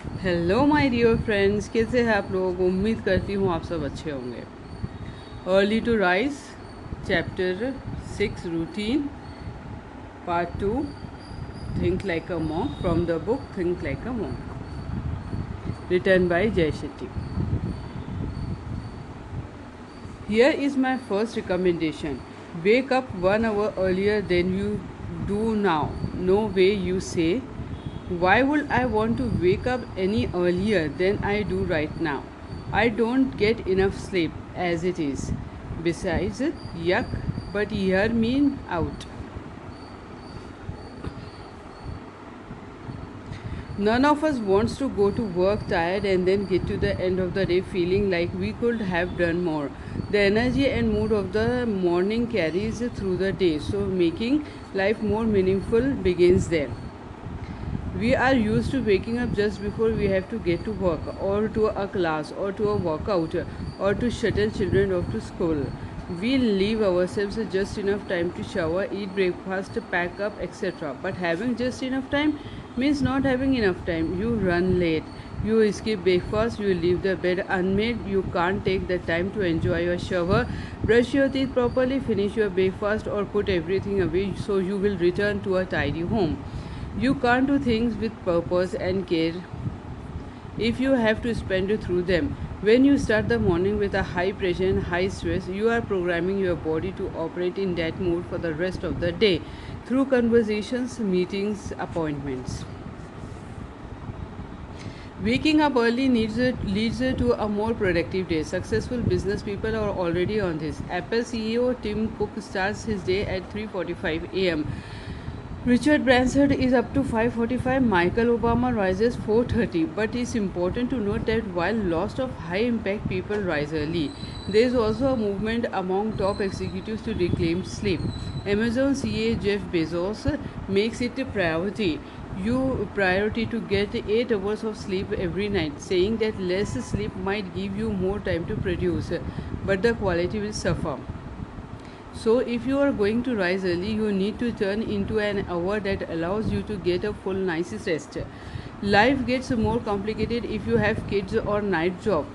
Hello my dear friends, कैसे हैं आप लोग। उम्मीद करती हूँ आप सब अच्छे होंगे। Early to rise chapter 6 routine part 2 think like a monk from the book think like a monk written by Jay Shetty. Here is my first recommendation. Wake up 1 hour earlier than you do now. No way, you say. Why would I want to wake up any earlier than I do right now? I don't get enough sleep as it is. Besides, yuck, but hear me out. None of us wants to go to work tired and then get to the end of the day feeling like we could have done more. The energy and mood of the morning carries through the day, so making life more meaningful begins there. We are used to waking up just before we have to get to work, or to a class, or to a workout, or to shuttle children off to school. We leave ourselves just enough time to shower, eat breakfast, pack up, etc. But having just enough time means not having enough time. You run late, you skip breakfast, you leave the bed unmade, you can't take the time to enjoy your shower, brush your teeth properly, finish your breakfast, or put everything away so you will return to a tidy home. You can't do things with purpose and care if you have to spend it through them. When you start the morning with a high pressure and high stress, you are programming your body to operate in that mood for the rest of the day through conversations, meetings, appointments. Waking up early leads to a more productive day. Successful business people are already on this. Apple CEO Tim Cook starts his day at 3:45 a.m. Richard Branson is up to 5:45. Michael Obama rises 4:30. But it's important to note that while lots of high impact people rise early, there is also a movement among top executives to reclaim sleep. Amazon CEO Jeff Bezos makes it a priority to get 8 hours of sleep every night, saying that less sleep might give you more time to produce, but the quality will suffer. So, if you are going to rise early, you need to turn into an hour that allows you to get a full nice rest. Life gets more complicated if you have kids or night job.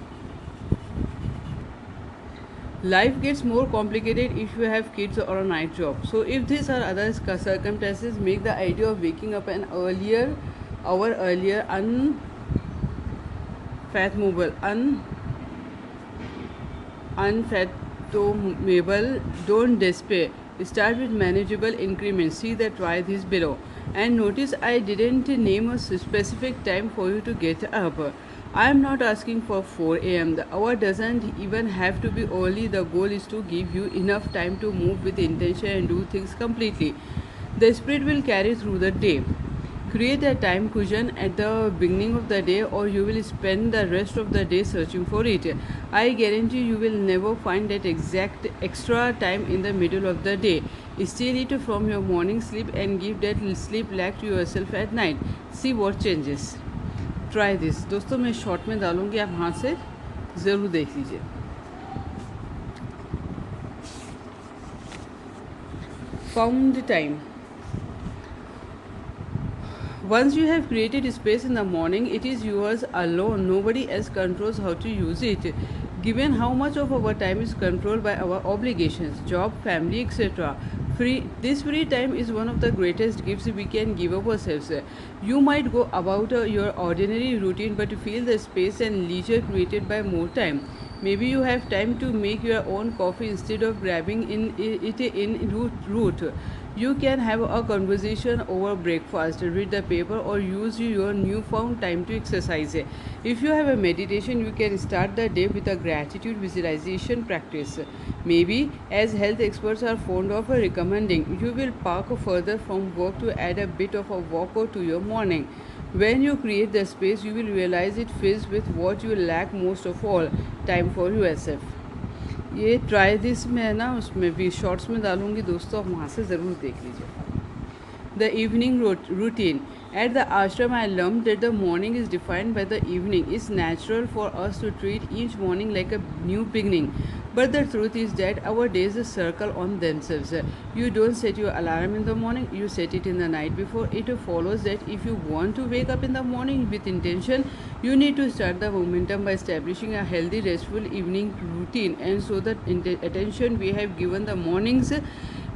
Life gets more complicated if you have kids or a night job. So, if these are other circumstances, make the idea of waking up an hour earlier unfathomable, unfathomable. Don't despair. Start with manageable increments. See the try this below. And notice I didn't name a specific time for you to get up. I am not asking for 4 a.m. The hour doesn't even have to be early. The goal is to give you enough time to move with intention and do things completely. The spirit will carry through the day. Create a time cushion at the beginning of the day, or you will spend the rest of the day searching for it. I guarantee you will never find that exact extra time in the middle of the day. Steal it from your morning sleep and give that sleep back to yourself at night. See what changes. Try this. दोस्तों मैं short में डालूंगी, आप वहाँ से ज़रूर देख लीजिए. Found time. Once you have created space in the morning, it is yours alone. Nobody else controls how to use it. Given how much of our time is controlled by our obligations, job, family, etc., this free time is one of the greatest gifts we can give ourselves. You might go about your ordinary routine but feel the space and leisure created by more time. Maybe you have time to make your own coffee instead of grabbing it in route. You can have a conversation over breakfast, read the paper, or use your newfound time to exercise. If you have a meditation, you can start the day with a gratitude visualization practice. Maybe, as health experts are fond of recommending, you will park further from work to add a bit of a walk to your morning. When you create the space, you will realize it fills with what you lack most of all, time for yourself. ये try this मैं ना उसमें भी shorts में डालूंगी दोस्तों, आप वहाँ से ज़रूर देख लीजिए. The evening routine. At the ashram, I learned that the morning is defined by the evening. It's natural for us to treat each morning like a new beginning. But the truth is that our days circle on themselves. You don't set your alarm in the morning, you set it in the night before. It follows that if you want to wake up in the morning with intention, you need to start the momentum by establishing a healthy, restful evening routine. And so the attention we have given the mornings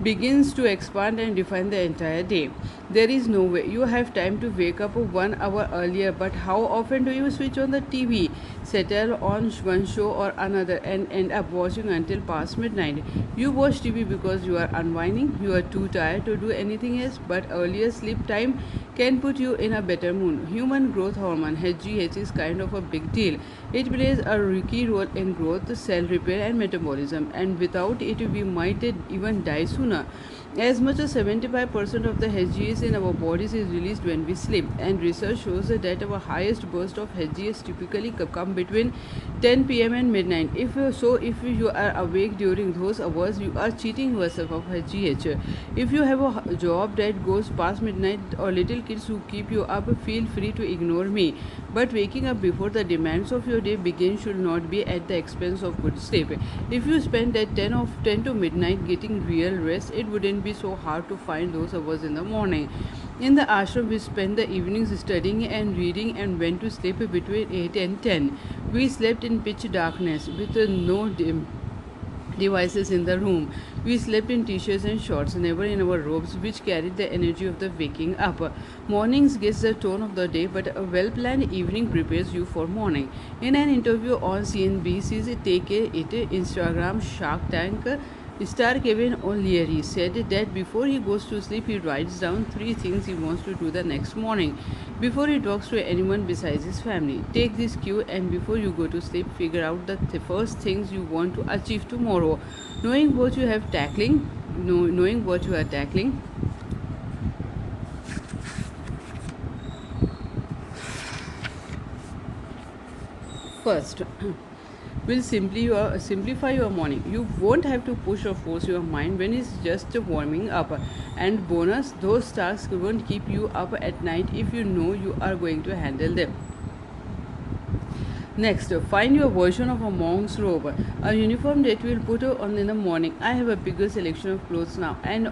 begins to expand and define the entire day. There is no way you have time to wake up 1 hour earlier, but how often do you switch on the TV, settle on one show or another, and end up watching until past midnight? You watch TV because you are unwinding, you are too tired to do anything else, but earlier sleep time can put you in a better mood. Human growth hormone HGH is kind of a big deal. It plays a key role in growth, cell repair, and metabolism, and without it, we might even die sooner. As much as 75% of the HGH in our bodies is released when we sleep, and research shows that our highest burst of HGH typically come between 10 p.m. and midnight. If you are awake during those hours, you are cheating yourself of HGH. If you have a job that goes past midnight or little kids who keep you up, feel free to ignore me. But waking up before the demands of your day begin should not be at the expense of good sleep. If you spend at 10 to midnight getting real rest, it wouldn't be so hard to find those hours in the morning. In the ashram, we spent the evenings studying and reading and went to sleep between 8 and 10. We slept in pitch darkness with no devices in the room. We slept in t-shirts and shorts, never in our robes, which carried the energy of the waking up. Mornings gets the tone of the day, but a well-planned evening prepares you for morning. In an interview on CNBC's Take It Instagram Shark Tank, star Kevin O'Leary said that before he goes to sleep, he writes down 3 things he wants to do the next morning before he talks to anyone besides his family. Take this cue, and before you go to sleep, figure out the first things you want to achieve tomorrow. Knowing what you are tackling. First, will simplify your morning. You won't have to push or force your mind when it's just warming up. And bonus, those tasks won't keep you up at night if you know you are going to handle them. Next, find your version of a monk's robe, a uniform that you will put on in the morning. I have a bigger selection of clothes now, and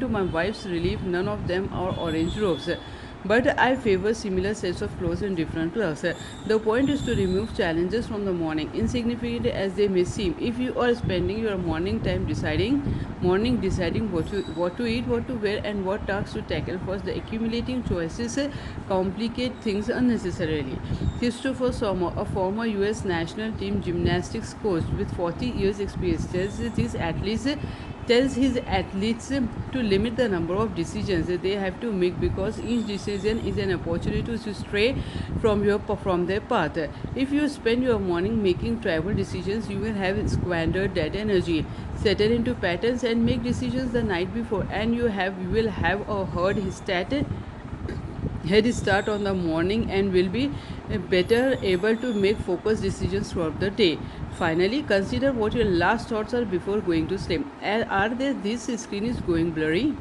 to my wife's relief, none of them are orange robes. But I favor similar sets of clothes in different colors. The point is to remove challenges from the morning, insignificant as they may seem. If you are spending your morning deciding what to eat, what to wear, and what tasks to tackle first, the accumulating choices complicate things unnecessarily. Christopher Sommer, a former U.S. national team gymnastics coach with 40 years experience, tells his athletes to limit the number of decisions that they have to make, because each decision is an opportunity to stray from their path. If you spend your morning making trivial decisions, you will have squandered that energy. Settle into patterns and make decisions the night before, and you will have a head start on the morning and will be better able to make focused decisions throughout the day. Finally, consider what your last thoughts are before going to sleep. Are they, this screen is going blurry?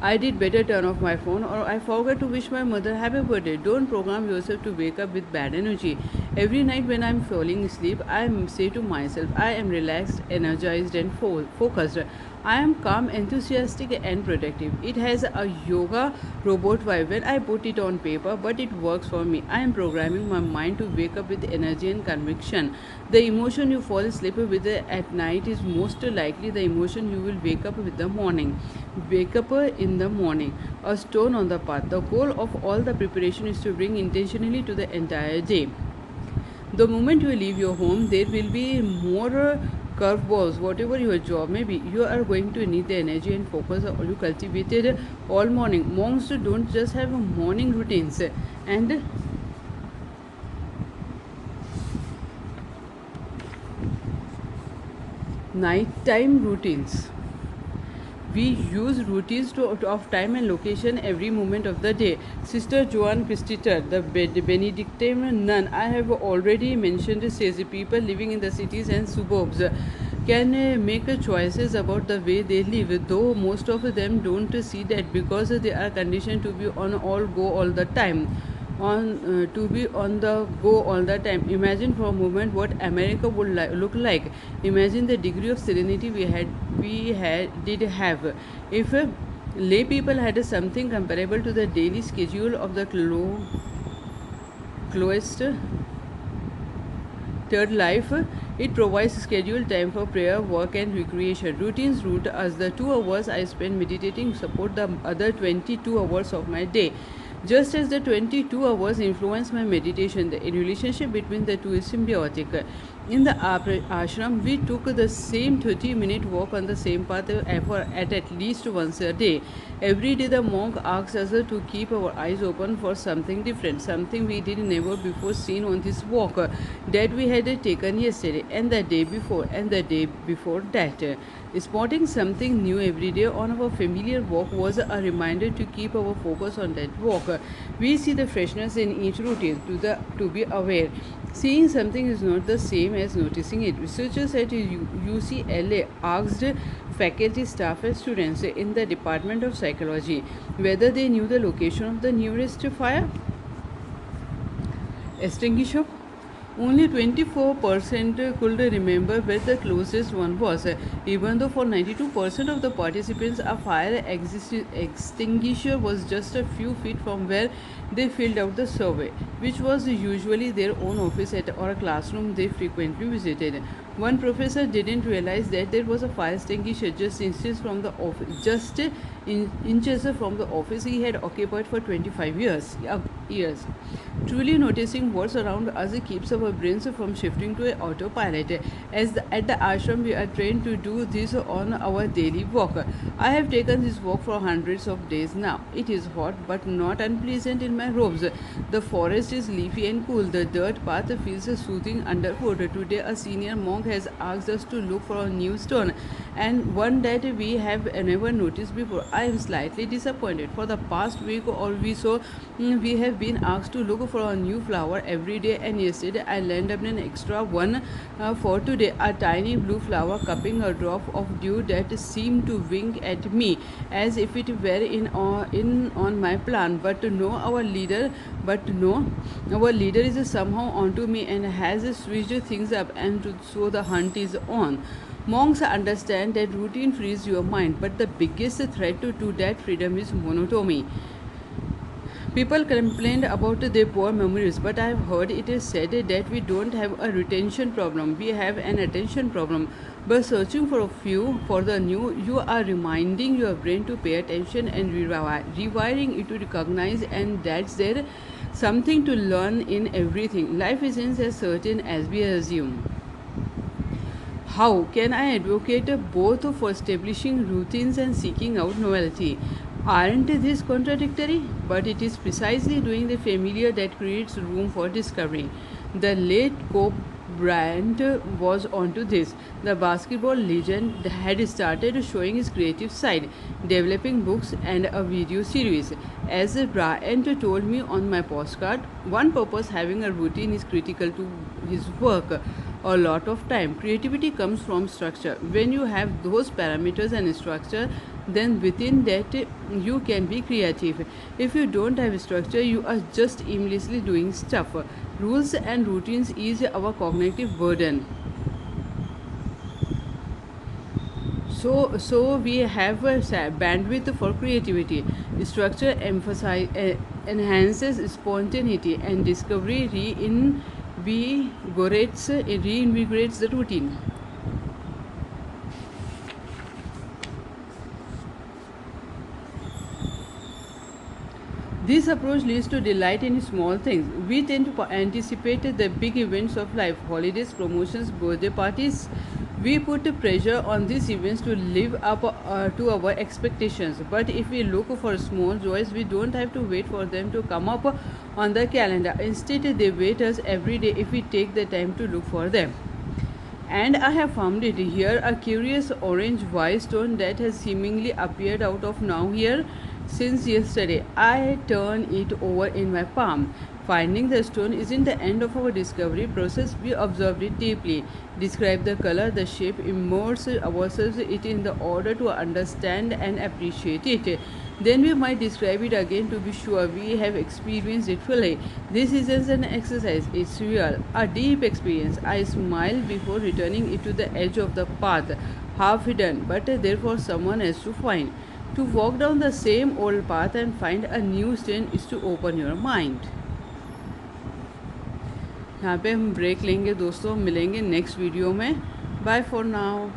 I did better turn off my phone, or I forgot to wish my mother happy birthday. Don't program yourself to wake up with bad energy. Every night when I'm falling asleep, I say to myself, I am relaxed, energized, and focused. I am calm, enthusiastic, and productive. It has a yoga robot vibe when I put it on paper, but it works for me. I am programming my mind to wake up with energy and conviction. The emotion you fall asleep with at night is most likely the emotion you will wake up with the morning. Wake up in the morning, a stone on the path. The goal of all the preparation is to bring intentionally to the entire day. The moment you leave your home, there will be more curveballs. Whatever your job may be, you are going to need the energy and focus you cultivated all morning. Monks don't just have morning routines and nighttime routines. We use routines of time and location every moment of the day. Sister Joan Christiter, the Benedictine nun I have already mentioned, says people living in the cities and suburbs can make choices about the way they live, though most of them don't see that because they are conditioned to be on all go all the time. to be on the go all the time. Imagine for a moment what America would look like. Imagine the degree of serenity we did have if lay people had something comparable to the daily schedule of the cloister third life. It provides scheduled time for prayer, work, and recreation. Routines root us. The 2 hours I spend meditating support the other 22 hours of my day. Just as the 22 hours influence my meditation, the relationship between the two is symbiotic. In the ashram, we took the same 30-minute walk on the same path at least once a day. Every day, the monk asks us to keep our eyes open for something different, something we did never before seen on this walk, that we had taken yesterday, and the day before, and the day before that. Spotting something new every day on our familiar walk was a reminder to keep our focus on that walk. We see the freshness in each routine to be aware. Seeing something is not the same as noticing it. Researchers at UCLA asked faculty, staff, and students in the Department of Psychology whether they knew the location of the nearest fire extinguisher. Only 24% could remember where the closest one was, even though for 92% of the participants a fire extinguisher was just a few feet from where they filled out the survey, which was usually their own office or a classroom they frequently visited. One professor didn't realize that there was a fire extinguisher inches from the office he had occupied for 25 years. Truly noticing what's around us keeps our brains from shifting to an autopilot. At the ashram, we are trained to do this on our daily walk. I have taken this walk for hundreds of days now. It is hot but not unpleasant in my robes. The forest is leafy and cool. The dirt path feels soothing underfoot. Today, a senior monk has asked us to look for a new stone, and one that we have never noticed before. I am slightly disappointed. For the past week or so, we have been asked to look for a new flower every day, and yesterday I landed up an extra one for today. A tiny blue flower cupping a drop of dew that seemed to wink at me as if it were in on my plan. But no, our leader is somehow onto me and has switched things up, and so the hunt is on. Monks understand that routine frees your mind, but the biggest threat to that freedom is monotony. People complained about their poor memories, but I have heard it is said that we don't have a retention problem, we have an attention problem. By searching for the new, you are reminding your brain to pay attention and rewiring it to recognize, and that's there something to learn in everything. Life isn't as certain as we assume. How can I advocate both for establishing routines and seeking out novelty? Aren't these contradictory? But it is precisely doing the familiar that creates room for discovery. The late Kobe Bryant was onto this. The basketball legend had started showing his creative side, developing books and a video series. As Bryant told me on my postcard, one purpose having a routine is critical to his work. A lot of time creativity comes from structure. When you have those parameters and structure, then within that you can be creative. If you don't have structure, you are just aimlessly doing stuff. Rules and routines ease our cognitive burden. So we have a bandwidth for creativity. Structure enhances spontaneity, and discovery reinvigorates the routine. This approach leads to delight in small things. We tend to anticipate the big events of life, holidays, promotions, birthday parties. We put pressure on these events to live up to our expectations. But if we look for small joys, we don't have to wait for them to come up on the calendar. Instead, they wait us every day if we take the time to look for them. And I have found it here, a curious orange white stone that has seemingly appeared out of nowhere since yesterday. I turn it over in my palm. Finding the stone isn't the end of our discovery process. We observe it deeply, describe the color, the shape, immerse ourselves in it in the order to understand and appreciate it. Then we might describe it again to be sure we have experienced it fully. This isn't an exercise, it's real, a deep experience. I smile before returning it to the edge of the path, half hidden, but therefore someone has to find. To walk down the same old path and find a new strand is to open your mind. यहाँ पे हम break लेंगे दोस्तों, मिलेंगे next video में. Bye for now.